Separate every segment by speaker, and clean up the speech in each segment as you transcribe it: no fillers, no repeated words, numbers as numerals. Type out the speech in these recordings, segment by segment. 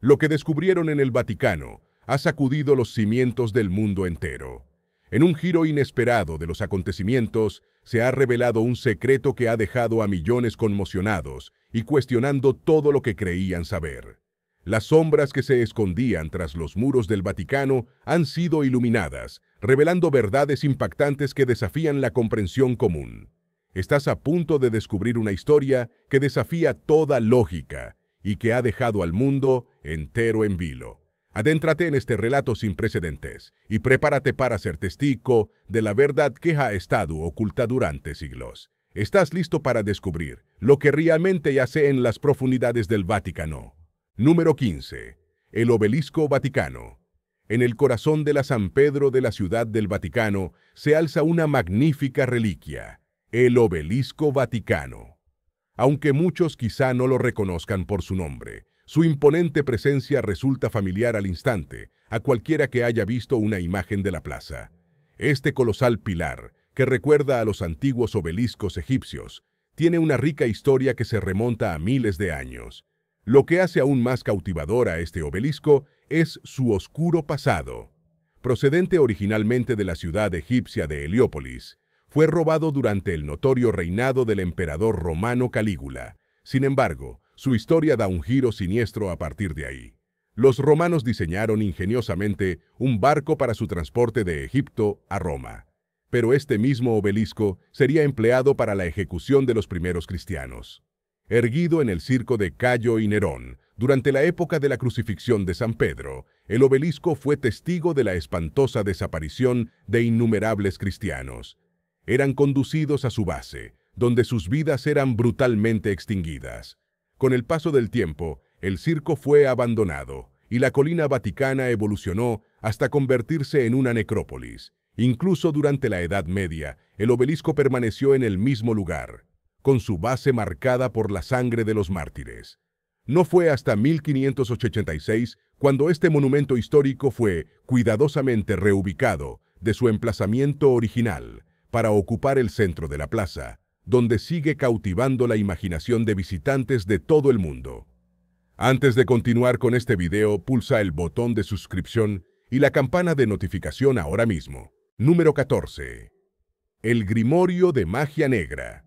Speaker 1: Lo que descubrieron en el Vaticano ha sacudido los cimientos del mundo entero. En un giro inesperado de los acontecimientos, se ha revelado un secreto que ha dejado a millones conmocionados y cuestionando todo lo que creían saber. Las sombras que se escondían tras los muros del Vaticano han sido iluminadas, revelando verdades impactantes que desafían la comprensión común. Estás a punto de descubrir una historia que desafía toda lógica y que ha dejado al mundo entero en vilo. Adéntrate en este relato sin precedentes y prepárate para ser testigo de la verdad que ha estado oculta durante siglos. ¿Estás listo para descubrir lo que realmente yace en las profundidades del Vaticano? Número 15. El Obelisco Vaticano. En el corazón de la San Pedro de la Ciudad del Vaticano se alza una magnífica reliquia, el Obelisco Vaticano. Aunque muchos quizá no lo reconozcan por su nombre, su imponente presencia resulta familiar al instante a cualquiera que haya visto una imagen de la plaza. Este colosal pilar, que recuerda a los antiguos obeliscos egipcios, tiene una rica historia que se remonta a miles de años. Lo que hace aún más cautivador a este obelisco es su oscuro pasado. Procedente originalmente de la ciudad egipcia de Heliópolis, fue robado durante el notorio reinado del emperador romano Calígula. Sin embargo, su historia da un giro siniestro a partir de ahí. Los romanos diseñaron ingeniosamente un barco para su transporte de Egipto a Roma. Pero este mismo obelisco sería empleado para la ejecución de los primeros cristianos. Erguido en el circo de Cayo y Nerón, durante la época de la crucifixión de San Pedro, el obelisco fue testigo de la espantosa desaparición de innumerables cristianos. Eran conducidos a su base, donde sus vidas eran brutalmente extinguidas. Con el paso del tiempo, el circo fue abandonado y la colina vaticana evolucionó hasta convertirse en una necrópolis. Incluso durante la Edad Media, el obelisco permaneció en el mismo lugar, con su base marcada por la sangre de los mártires. No fue hasta 1586 cuando este monumento histórico fue cuidadosamente reubicado de su emplazamiento original para ocupar el centro de la plaza, donde sigue cautivando la imaginación de visitantes de todo el mundo. Antes de continuar con este video, pulsa el botón de suscripción y la campana de notificación ahora mismo. Número 14. El Grimorio de Magia Negra.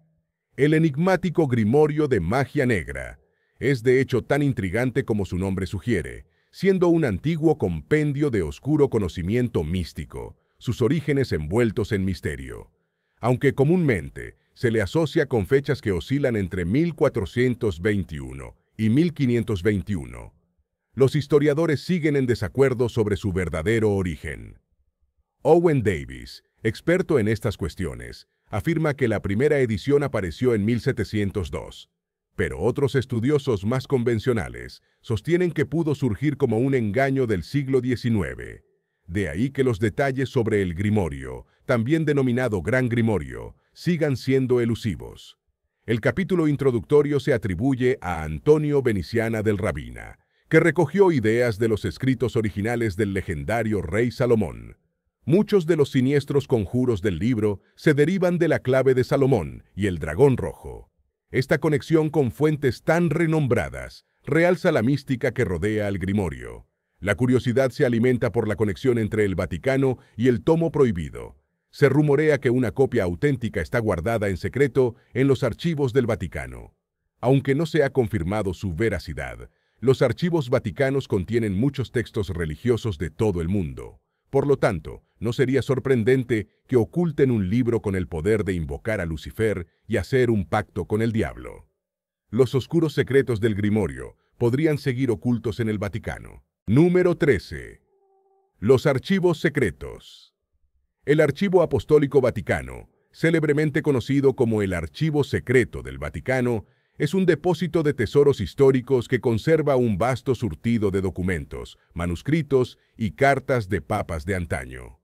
Speaker 1: El enigmático Grimorio de Magia Negra es de hecho tan intrigante como su nombre sugiere, siendo un antiguo compendio de oscuro conocimiento místico, sus orígenes envueltos en misterio. Aunque comúnmente se le asocia con fechas que oscilan entre 1421 y 1521. Los historiadores siguen en desacuerdo sobre su verdadero origen. Owen Davies, experto en estas cuestiones, afirma que la primera edición apareció en 1702, pero otros estudiosos más convencionales sostienen que pudo surgir como un engaño del siglo XIX. De ahí que los detalles sobre el Grimorio, también denominado Gran Grimorio, sigan siendo elusivos. El capítulo introductorio se atribuye a Antonio Veniciana del Rabina, que recogió ideas de los escritos originales del legendario rey Salomón. Muchos de los siniestros conjuros del libro se derivan de la clave de Salomón y el dragón rojo. Esta conexión con fuentes tan renombradas realza la mística que rodea al Grimorio. La curiosidad se alimenta por la conexión entre el Vaticano y el tomo prohibido. Se rumorea que una copia auténtica está guardada en secreto en los archivos del Vaticano. Aunque no se ha confirmado su veracidad, los archivos vaticanos contienen muchos textos religiosos de todo el mundo. Por lo tanto, no sería sorprendente que oculten un libro con el poder de invocar a Lucifer y hacer un pacto con el diablo. Los oscuros secretos del Grimorio podrían seguir ocultos en el Vaticano. Número 13. Los archivos secretos. El Archivo Apostólico Vaticano, célebremente conocido como el Archivo Secreto del Vaticano, es un depósito de tesoros históricos que conserva un vasto surtido de documentos, manuscritos y cartas de papas de antaño.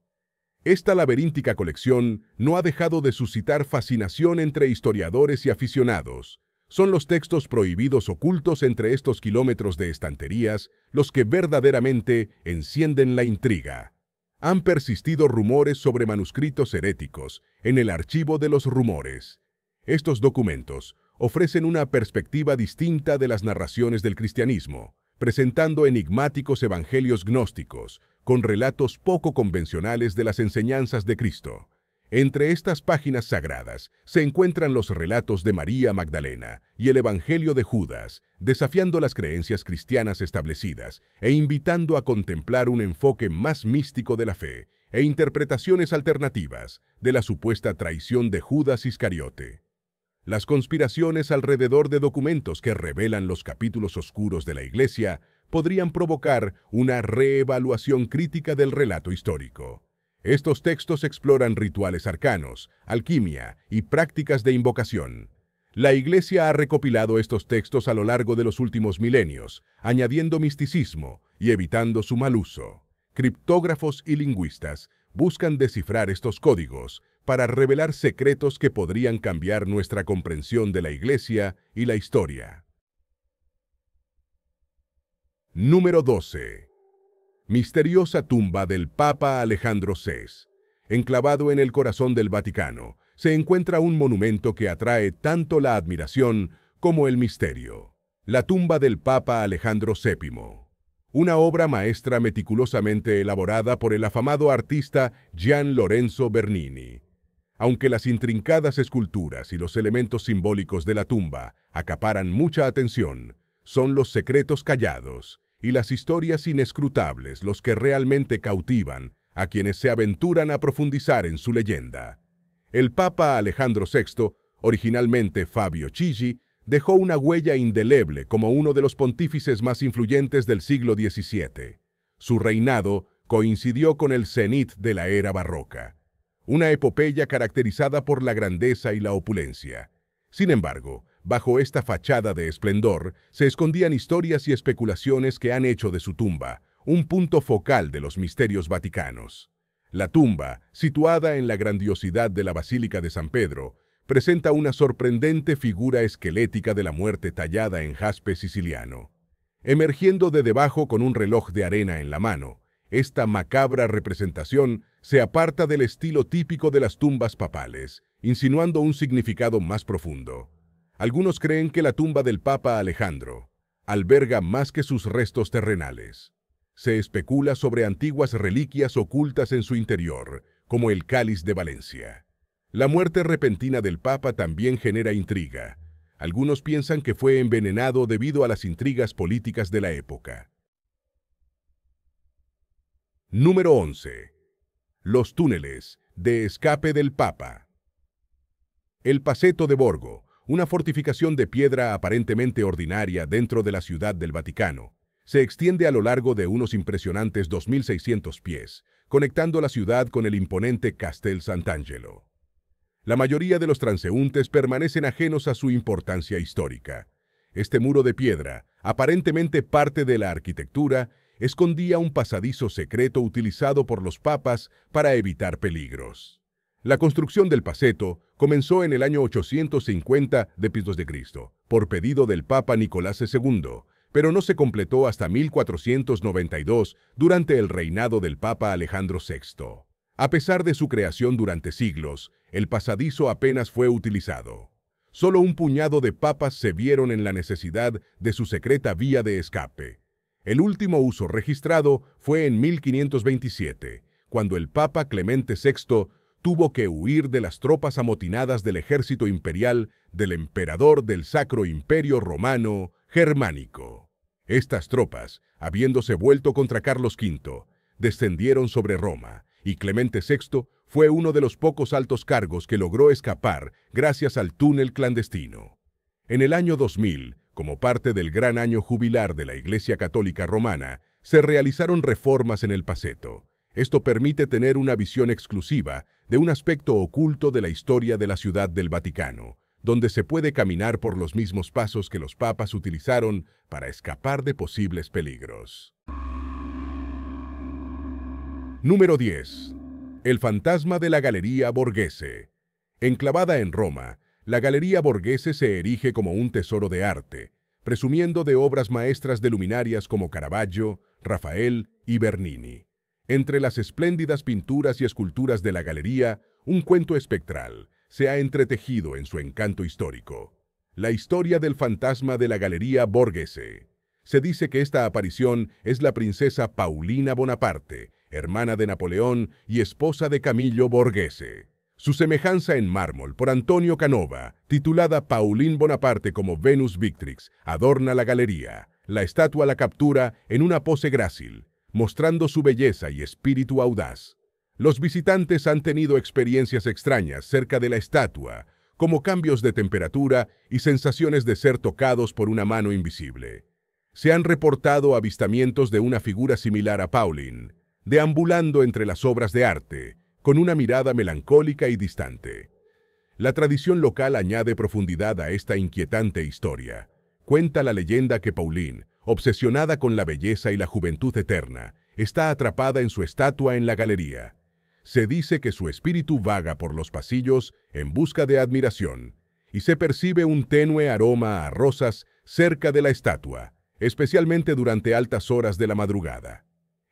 Speaker 1: Esta laberíntica colección no ha dejado de suscitar fascinación entre historiadores y aficionados. Son los textos prohibidos ocultos entre estos kilómetros de estanterías los que verdaderamente encienden la intriga. Han persistido rumores sobre manuscritos heréticos en el archivo de los rumores. Estos documentos ofrecen una perspectiva distinta de las narraciones del cristianismo, presentando enigmáticos evangelios gnósticos, con relatos poco convencionales de las enseñanzas de Cristo. Entre estas páginas sagradas se encuentran los relatos de María Magdalena y el Evangelio de Judas, desafiando las creencias cristianas establecidas e invitando a contemplar un enfoque más místico de la fe e interpretaciones alternativas de la supuesta traición de Judas Iscariote. Las conspiraciones alrededor de documentos que revelan los capítulos oscuros de la Iglesia podrían provocar una reevaluación crítica del relato histórico. Estos textos exploran rituales arcanos, alquimia y prácticas de invocación. La Iglesia ha recopilado estos textos a lo largo de los últimos milenios, añadiendo misticismo y evitando su mal uso. Criptógrafos y lingüistas buscan descifrar estos códigos para revelar secretos que podrían cambiar nuestra comprensión de la Iglesia y la historia. Número 12. Misteriosa tumba del Papa Alejandro VI. Enclavado en el corazón del Vaticano, se encuentra un monumento que atrae tanto la admiración como el misterio. La tumba del Papa Alejandro VII. Una obra maestra meticulosamente elaborada por el afamado artista Gian Lorenzo Bernini. Aunque las intrincadas esculturas y los elementos simbólicos de la tumba acaparan mucha atención, son los secretos callados y las historias inescrutables los que realmente cautivan a quienes se aventuran a profundizar en su leyenda. El Papa Alejandro VI, originalmente Fabio Chigi, dejó una huella indeleble como uno de los pontífices más influyentes del siglo XVII. Su reinado coincidió con el cenit de la era barroca, una epopeya caracterizada por la grandeza y la opulencia. Sin embargo, bajo esta fachada de esplendor, se escondían historias y especulaciones que han hecho de su tumba un punto focal de los misterios vaticanos. La tumba, situada en la grandiosidad de la Basílica de San Pedro, presenta una sorprendente figura esquelética de la muerte tallada en jaspe siciliano. Emergiendo de debajo con un reloj de arena en la mano, esta macabra representación se aparta del estilo típico de las tumbas papales, insinuando un significado más profundo. Algunos creen que la tumba del Papa Alejandro alberga más que sus restos terrenales. Se especula sobre antiguas reliquias ocultas en su interior, como el cáliz de Valencia. La muerte repentina del Papa también genera intriga. Algunos piensan que fue envenenado debido a las intrigas políticas de la época. Número 11. Los túneles de escape del Papa. El Paceto de Borgo, una fortificación de piedra aparentemente ordinaria dentro de la ciudad del Vaticano, se extiende a lo largo de unos impresionantes 2.600 pies, conectando la ciudad con el imponente Castel Sant'Angelo. La mayoría de los transeúntes permanecen ajenos a su importancia histórica. Este muro de piedra, aparentemente parte de la arquitectura, escondía un pasadizo secreto utilizado por los papas para evitar peligros. La construcción del Paceto comenzó en el año 850 d.C., por pedido del Papa Nicolás II, pero no se completó hasta 1492 durante el reinado del Papa Alejandro VI. A pesar de su creación durante siglos, el pasadizo apenas fue utilizado. Solo un puñado de papas se vieron en la necesidad de su secreta vía de escape. El último uso registrado fue en 1527, cuando el Papa Clemente VI tuvo que huir de las tropas amotinadas del ejército imperial del emperador del Sacro Imperio Romano Germánico. Estas tropas, habiéndose vuelto contra Carlos V, descendieron sobre Roma, y Clemente VI fue uno de los pocos altos cargos que logró escapar gracias al túnel clandestino. En el año 2000, como parte del gran año jubilar de la Iglesia Católica Romana, se realizaron reformas en el Paceto. Esto permite tener una visión exclusiva de un aspecto oculto de la historia de la Ciudad del Vaticano, donde se puede caminar por los mismos pasos que los papas utilizaron para escapar de posibles peligros. Número 10. El fantasma de la Galería Borghese. Enclavada en Roma, la Galería Borghese se erige como un tesoro de arte, presumiendo de obras maestras de luminarias como Caravaggio, Rafael y Bernini. Entre las espléndidas pinturas y esculturas de la galería, un cuento espectral se ha entretejido en su encanto histórico. La historia del fantasma de la Galería Borghese. Se dice que esta aparición es la princesa Paulina Bonaparte, hermana de Napoleón y esposa de Camillo Borghese. Su semejanza en mármol por Antonio Canova, titulada Pauline Bonaparte como Venus Victrix, adorna la galería. La estatua la captura en una pose grácil, mostrando su belleza y espíritu audaz. Los visitantes han tenido experiencias extrañas cerca de la estatua, como cambios de temperatura y sensaciones de ser tocados por una mano invisible. Se han reportado avistamientos de una figura similar a Pauline, deambulando entre las obras de arte, con una mirada melancólica y distante. La tradición local añade profundidad a esta inquietante historia. Cuenta la leyenda que Pauline, obsesionada con la belleza y la juventud eterna, está atrapada en su estatua en la galería. Se dice que su espíritu vaga por los pasillos en busca de admiración, y se percibe un tenue aroma a rosas cerca de la estatua, especialmente durante altas horas de la madrugada.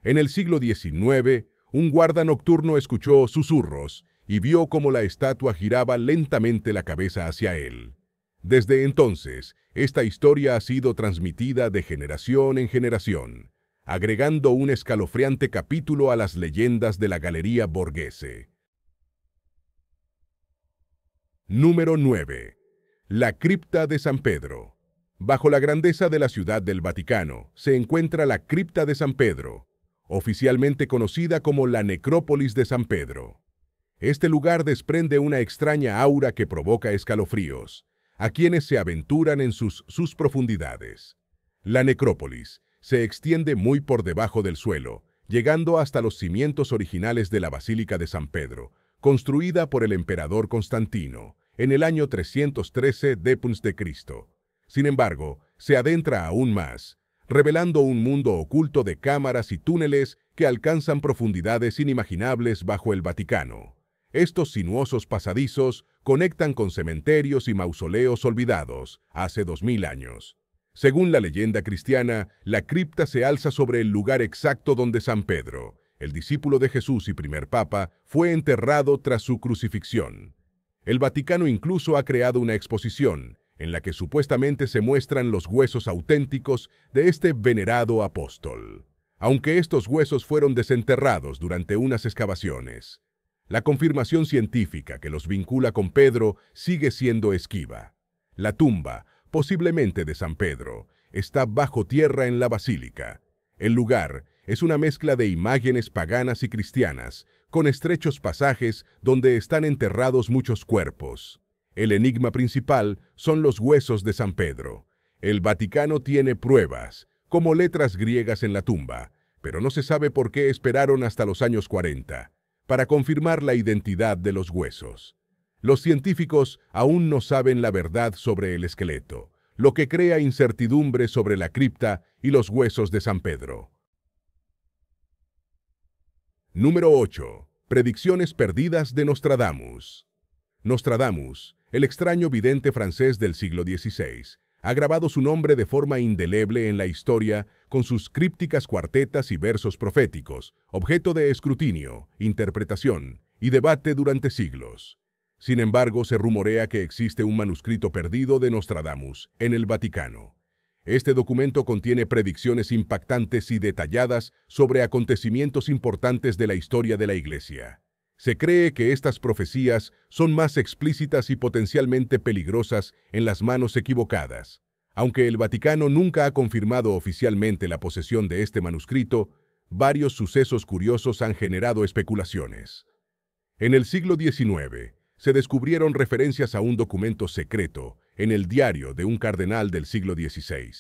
Speaker 1: En el siglo XIX, un guarda nocturno escuchó susurros y vio cómo la estatua giraba lentamente la cabeza hacia él. Desde entonces, esta historia ha sido transmitida de generación en generación, agregando un escalofriante capítulo a las leyendas de la Galería Borghese. Número 9. La cripta de San Pedro. Bajo la grandeza de la Ciudad del Vaticano se encuentra la cripta de San Pedro, oficialmente conocida como la Necrópolis de San Pedro. Este lugar desprende una extraña aura que provoca escalofríos a quienes se aventuran en sus profundidades. La necrópolis se extiende muy por debajo del suelo, llegando hasta los cimientos originales de la Basílica de San Pedro, construida por el emperador Constantino en el año 313 d.C. Sin embargo, se adentra aún más, revelando un mundo oculto de cámaras y túneles que alcanzan profundidades inimaginables bajo el Vaticano. Estos sinuosos pasadizos conectan con cementerios y mausoleos olvidados hace 2000 años. Según la leyenda cristiana, la cripta se alza sobre el lugar exacto donde San Pedro, el discípulo de Jesús y primer papa, fue enterrado tras su crucifixión. El Vaticano incluso ha creado una exposición en la que supuestamente se muestran los huesos auténticos de este venerado apóstol, aunque estos huesos fueron desenterrados durante unas excavaciones. La confirmación científica que los vincula con Pedro sigue siendo esquiva. La tumba, posiblemente de San Pedro, está bajo tierra en la basílica. El lugar es una mezcla de imágenes paganas y cristianas, con estrechos pasajes donde están enterrados muchos cuerpos. El enigma principal son los huesos de San Pedro. El Vaticano tiene pruebas, como letras griegas en la tumba, pero no se sabe por qué esperaron hasta los años 40. Para confirmar la identidad de los huesos. Los científicos aún no saben la verdad sobre el esqueleto, lo que crea incertidumbre sobre la cripta y los huesos de San Pedro. Número 8. Predicciones perdidas de Nostradamus. Nostradamus, el extraño vidente francés del siglo XVI, ha grabado su nombre de forma indeleble en la historia con sus crípticas cuartetas y versos proféticos, objeto de escrutinio, interpretación y debate durante siglos. Sin embargo, se rumorea que existe un manuscrito perdido de Nostradamus en el Vaticano. Este documento contiene predicciones impactantes y detalladas sobre acontecimientos importantes de la historia de la Iglesia. Se cree que estas profecías son más explícitas y potencialmente peligrosas en las manos equivocadas. Aunque el Vaticano nunca ha confirmado oficialmente la posesión de este manuscrito, varios sucesos curiosos han generado especulaciones. En el siglo XIX, se descubrieron referencias a un documento secreto en el diario de un cardenal del siglo XVI.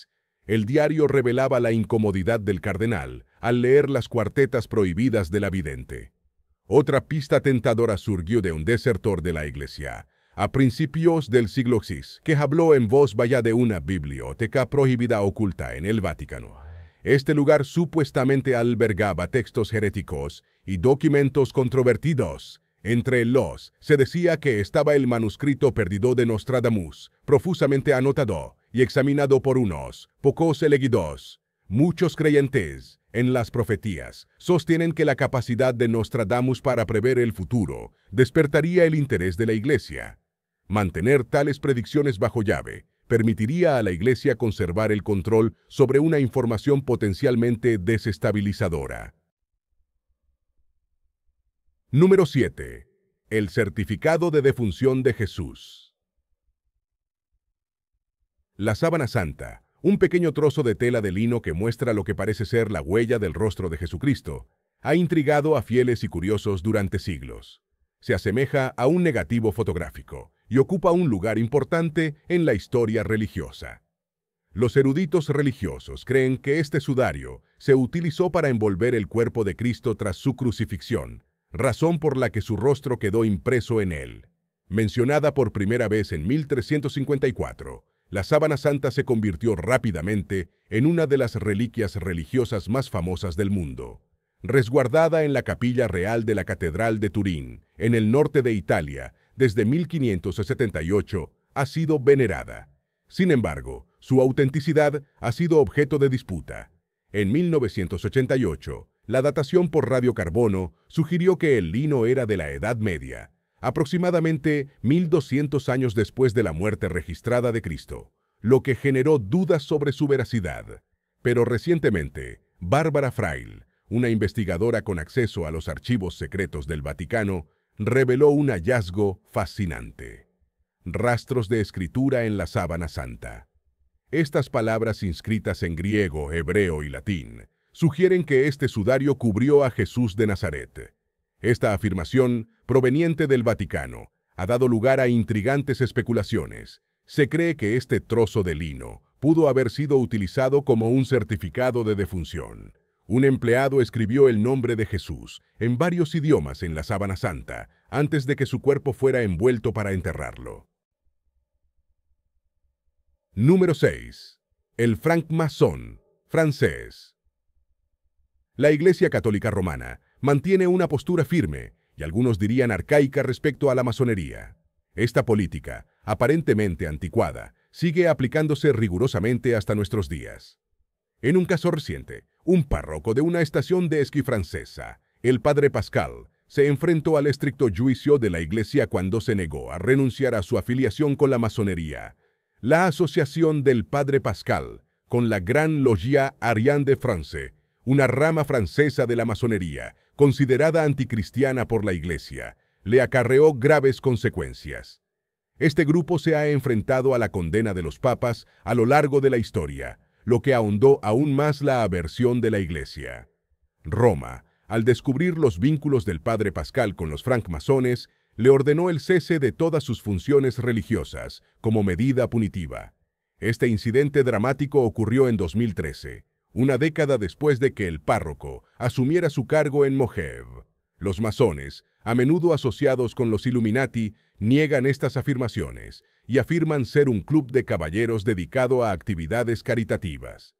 Speaker 1: El diario revelaba la incomodidad del cardenal al leer las cuartetas prohibidas de la vidente. Otra pista tentadora surgió de un desertor de la Iglesia, a principios del siglo VI, que habló en voz baja de una biblioteca prohibida oculta en el Vaticano. Este lugar supuestamente albergaba textos heréticos y documentos controvertidos. Entre los, se decía que estaba el manuscrito perdido de Nostradamus, profusamente anotado y examinado por unos pocos elegidos. Muchos creyentes en las profecías sostienen que la capacidad de Nostradamus para prever el futuro despertaría el interés de la Iglesia. Mantener tales predicciones bajo llave permitiría a la Iglesia conservar el control sobre una información potencialmente desestabilizadora. Número 7. El certificado de defunción de Jesús. La sábana santa, un pequeño trozo de tela de lino que muestra lo que parece ser la huella del rostro de Jesucristo, ha intrigado a fieles y curiosos durante siglos. Se asemeja a un negativo fotográfico y ocupa un lugar importante en la historia religiosa. Los eruditos religiosos creen que este sudario se utilizó para envolver el cuerpo de Cristo tras su crucifixión, razón por la que su rostro quedó impreso en él. Mencionada por primera vez en 1354, la sábana santa se convirtió rápidamente en una de las reliquias religiosas más famosas del mundo. Resguardada en la capilla real de la Catedral de Turín, en el norte de Italia, desde 1578, ha sido venerada. Sin embargo, su autenticidad ha sido objeto de disputa. En 1988, la datación por radiocarbono sugirió que el lino era de la Edad Media, aproximadamente 1200 años después de la muerte registrada de Cristo, lo que generó dudas sobre su veracidad. Pero recientemente, Bárbara Frail, una investigadora con acceso a los archivos secretos del Vaticano, reveló un hallazgo fascinante. Rastros de escritura en la sábana santa. Estas palabras inscritas en griego, hebreo y latín sugieren que este sudario cubrió a Jesús de Nazaret. Esta afirmación, proveniente del Vaticano, ha dado lugar a intrigantes especulaciones. Se cree que este trozo de lino pudo haber sido utilizado como un certificado de defunción. Un empleado escribió el nombre de Jesús en varios idiomas en la sábana santa antes de que su cuerpo fuera envuelto para enterrarlo. Número 6. El francmasón francés. La Iglesia Católica Romana mantiene una postura firme y algunos dirían arcaica respecto a la masonería. Esta política, aparentemente anticuada, sigue aplicándose rigurosamente hasta nuestros días. En un caso reciente, un párroco de una estación de esquí francesa, el padre Pascal, se enfrentó al estricto juicio de la Iglesia cuando se negó a renunciar a su afiliación con la masonería. La asociación del padre Pascal con la Gran Logia Ariane de France, una rama francesa de la masonería, considerada anticristiana por la Iglesia, le acarreó graves consecuencias. Este grupo se ha enfrentado a la condena de los papas a lo largo de la historia, lo que ahondó aún más la aversión de la Iglesia. Roma, al descubrir los vínculos del padre Pascal con los francmasones, le ordenó el cese de todas sus funciones religiosas como medida punitiva. Este incidente dramático ocurrió en 2013, una década después de que el párroco asumiera su cargo en Mogev. Los masones, a menudo asociados con los Illuminati, niegan estas afirmaciones y afirman ser un club de caballeros dedicado a actividades caritativas.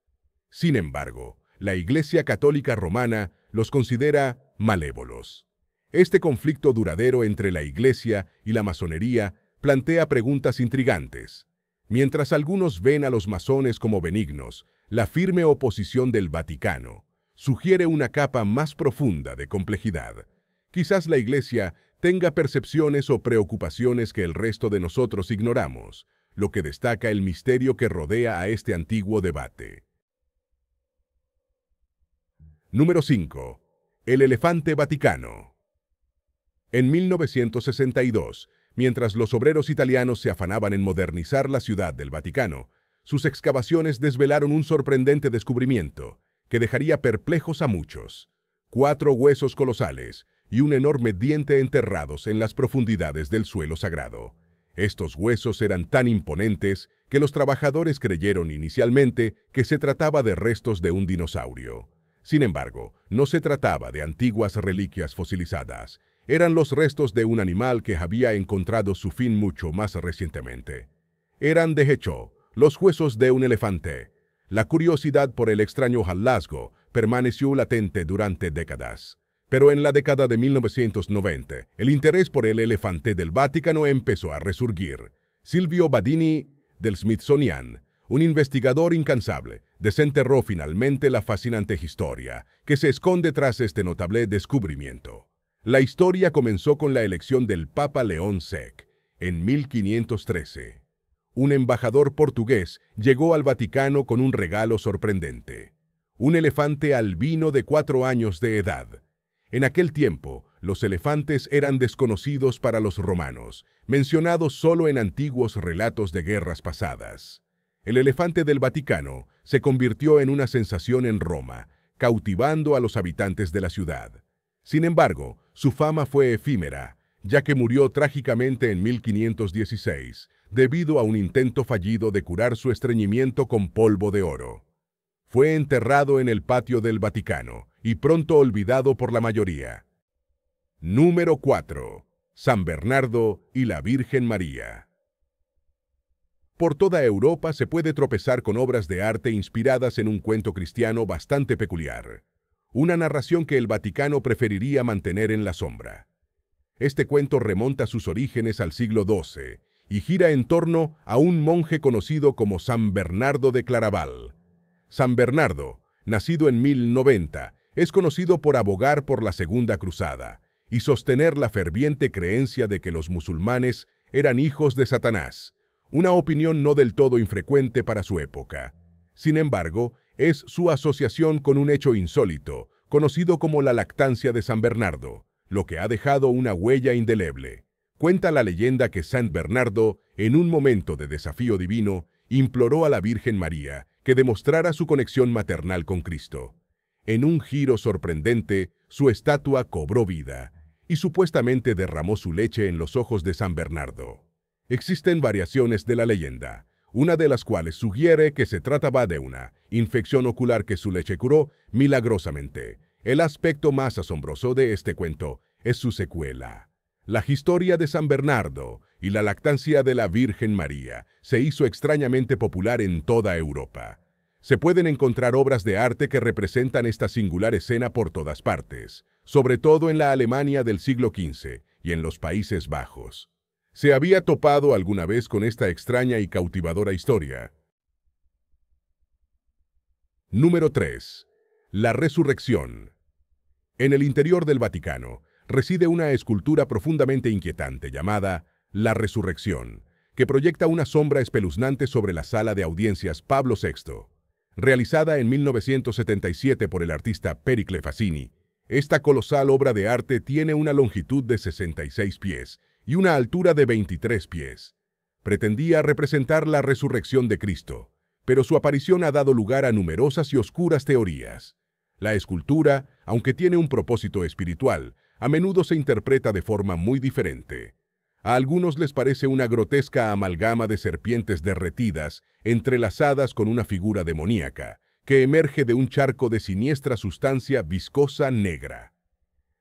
Speaker 1: Sin embargo, la Iglesia Católica Romana los considera malévolos. Este conflicto duradero entre la Iglesia y la masonería plantea preguntas intrigantes. Mientras algunos ven a los masones como benignos, la firme oposición del Vaticano sugiere una capa más profunda de complejidad. Quizás la Iglesia tenga percepciones o preocupaciones que el resto de nosotros ignoramos, lo que destaca el misterio que rodea a este antiguo debate. Número 5. El elefante vaticano. En 1962, mientras los obreros italianos se afanaban en modernizar la ciudad del Vaticano, sus excavaciones desvelaron un sorprendente descubrimiento que dejaría perplejos a muchos: 4 huesos colosales y un enorme diente enterrados en las profundidades del suelo sagrado. Estos huesos eran tan imponentes que los trabajadores creyeron inicialmente que se trataba de restos de un dinosaurio. Sin embargo, no se trataba de antiguas reliquias fosilizadas. Eran los restos de un animal que había encontrado su fin mucho más recientemente. Eran, de hecho, los huesos de un elefante. La curiosidad por el extraño hallazgo permaneció latente durante décadas. Pero en la década de 1990, el interés por el elefante del Vaticano empezó a resurgir. Silvio Badini, del Smithsonian, un investigador incansable, desenterró finalmente la fascinante historia que se esconde tras este notable descubrimiento. La historia comenzó con la elección del Papa León VI en 1513. un embajador portugués llegó al Vaticano con un regalo sorprendente: un elefante albino de 4 años de edad. En aquel tiempo, los elefantes eran desconocidos para los romanos, mencionados solo en antiguos relatos de guerras pasadas. El elefante del Vaticano se convirtió en una sensación en Roma, cautivando a los habitantes de la ciudad. Sin embargo, su fama fue efímera, ya que murió trágicamente en 1516, debido a un intento fallido de curar su estreñimiento con polvo de oro. Fue enterrado en el patio del Vaticano y pronto olvidado por la mayoría. Número 4. San Bernardo y la Virgen María. Por toda Europa se puede tropezar con obras de arte inspiradas en un cuento cristiano bastante peculiar, una narración que el Vaticano preferiría mantener en la sombra. Este cuento remonta sus orígenes al siglo XII y gira en torno a un monje conocido como San Bernardo de Claraval. San Bernardo, nacido en 1090, es conocido por abogar por la Segunda Cruzada y sostener la ferviente creencia de que los musulmanes eran hijos de Satanás, una opinión no del todo infrecuente para su época. Sin embargo, es su asociación con un hecho insólito, conocido como la lactancia de San Bernardo, lo que ha dejado una huella indeleble. Cuenta la leyenda que San Bernardo, en un momento de desafío divino, imploró a la Virgen María que demostrara su conexión maternal con Cristo. En un giro sorprendente, su estatua cobró vida y supuestamente derramó su leche en los ojos de San Bernardo. Existen variaciones de la leyenda, una de las cuales sugiere que se trataba de una infección ocular que su leche curó milagrosamente. El aspecto más asombroso de este cuento es su secuela. La historia de San Bernardo y la lactancia de la Virgen María se hizo extrañamente popular en toda Europa. Se pueden encontrar obras de arte que representan esta singular escena por todas partes, sobre todo en la Alemania del siglo XV y en los Países Bajos. ¿Se había topado alguna vez con esta extraña y cautivadora historia? Número 3. La Resurrección. En el interior del Vaticano reside una escultura profundamente inquietante llamada La Resurrección, que proyecta una sombra espeluznante sobre la sala de audiencias Pablo VI. Realizada en 1977 por el artista Pericle Fassini, esta colosal obra de arte tiene una longitud de 66 pies y una altura de 23 pies. Pretendía representar la resurrección de Cristo, pero su aparición ha dado lugar a numerosas y oscuras teorías. La escultura, aunque tiene un propósito espiritual, a menudo se interpreta de forma muy diferente. A algunos les parece una grotesca amalgama de serpientes derretidas entrelazadas con una figura demoníaca que emerge de un charco de siniestra sustancia viscosa negra.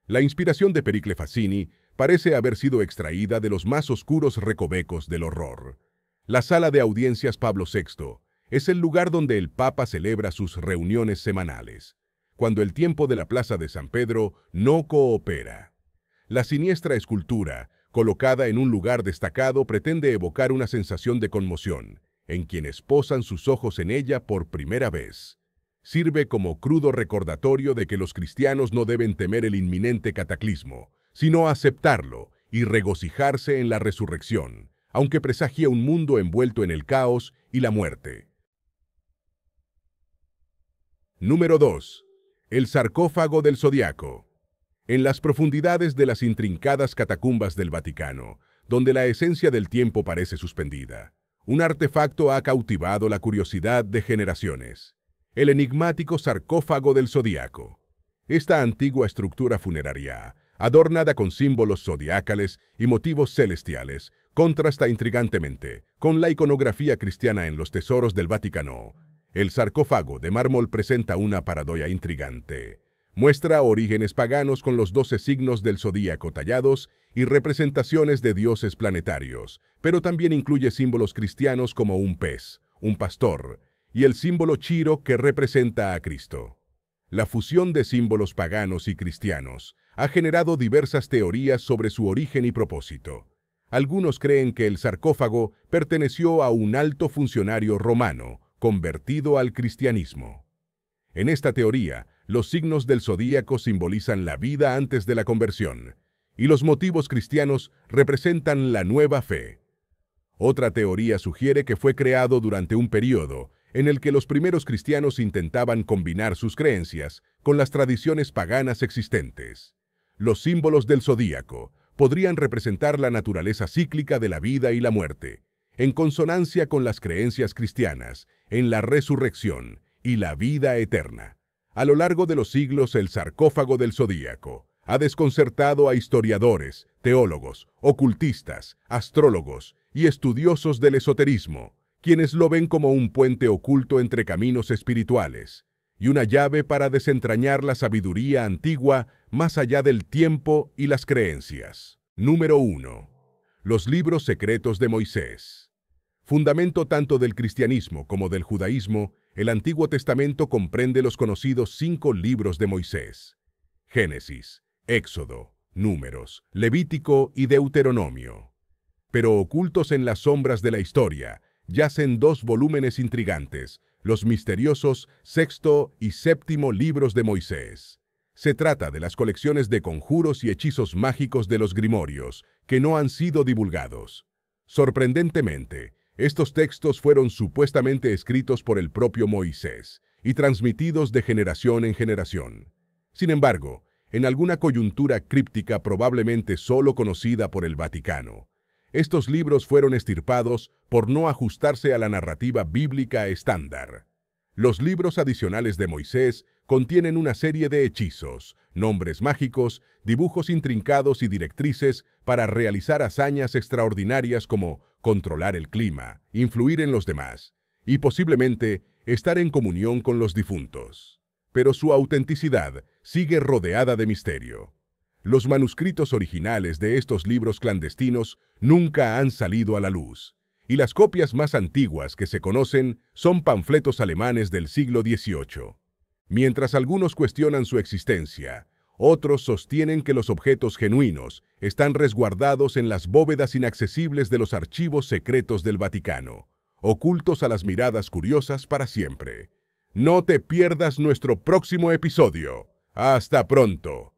Speaker 1: La inspiración de Pericle Fassini parece haber sido extraída de los más oscuros recovecos del horror. La sala de audiencias Pablo VI es el lugar donde el Papa celebra sus reuniones semanales, cuando el tiempo de la Plaza de San Pedro no coopera. La siniestra escultura, colocada en un lugar destacado, pretende evocar una sensación de conmoción en quienes posan sus ojos en ella por primera vez. Sirve como crudo recordatorio de que los cristianos no deben temer el inminente cataclismo, sino aceptarlo y regocijarse en la resurrección, aunque presagia un mundo envuelto en el caos y la muerte. Número 2. El sarcófago del Zodiaco. En las profundidades de las intrincadas catacumbas del Vaticano, donde la esencia del tiempo parece suspendida, un artefacto ha cautivado la curiosidad de generaciones: el enigmático sarcófago del Zodiaco. Esta antigua estructura funeraria, adornada con símbolos zodiacales y motivos celestiales, contrasta intrigantemente con la iconografía cristiana en los tesoros del Vaticano. El sarcófago de mármol presenta una paradoja intrigante. Muestra orígenes paganos con los 12 signos del zodíaco tallados y representaciones de dioses planetarios, pero también incluye símbolos cristianos como un pez, un pastor, y el símbolo Chiro que representa a Cristo. La fusión de símbolos paganos y cristianos ha generado diversas teorías sobre su origen y propósito. Algunos creen que el sarcófago perteneció a un alto funcionario romano, convertido al cristianismo. En esta teoría, los signos del zodíaco simbolizan la vida antes de la conversión, y los motivos cristianos representan la nueva fe. Otra teoría sugiere que fue creado durante un periodo en el que los primeros cristianos intentaban combinar sus creencias con las tradiciones paganas existentes. Los símbolos del zodíaco podrían representar la naturaleza cíclica de la vida y la muerte, en consonancia con las creencias cristianas en la resurrección y la vida eterna. A lo largo de los siglos, el sarcófago del zodíaco ha desconcertado a historiadores, teólogos, ocultistas, astrólogos y estudiosos del esoterismo, quienes lo ven como un puente oculto entre caminos espirituales y una llave para desentrañar la sabiduría antigua más allá del tiempo y las creencias. Número 1. Los libros secretos de Moisés. Fundamento tanto del cristianismo como del judaísmo, el Antiguo Testamento comprende los conocidos 5 libros de Moisés: Génesis, Éxodo, Números, Levítico y Deuteronomio. Pero ocultos en las sombras de la historia, yacen 2 volúmenes intrigantes, los misteriosos sexto y séptimo libros de Moisés. Se trata de las colecciones de conjuros y hechizos mágicos de los grimorios, que no han sido divulgados. Sorprendentemente, estos textos fueron supuestamente escritos por el propio Moisés y transmitidos de generación en generación. Sin embargo, en alguna coyuntura críptica probablemente solo conocida por el Vaticano, estos libros fueron extirpados por no ajustarse a la narrativa bíblica estándar. Los libros adicionales de Moisés contienen una serie de hechizos, nombres mágicos, dibujos intrincados y directrices para realizar hazañas extraordinarias como controlar el clima, influir en los demás y posiblemente estar en comunión con los difuntos. Pero su autenticidad sigue rodeada de misterio. Los manuscritos originales de estos libros clandestinos nunca han salido a la luz, y las copias más antiguas que se conocen son panfletos alemanes del siglo XVIII. Mientras algunos cuestionan su existencia, otros sostienen que los objetos genuinos están resguardados en las bóvedas inaccesibles de los archivos secretos del Vaticano, ocultos a las miradas curiosas para siempre. No te pierdas nuestro próximo episodio. ¡Hasta pronto!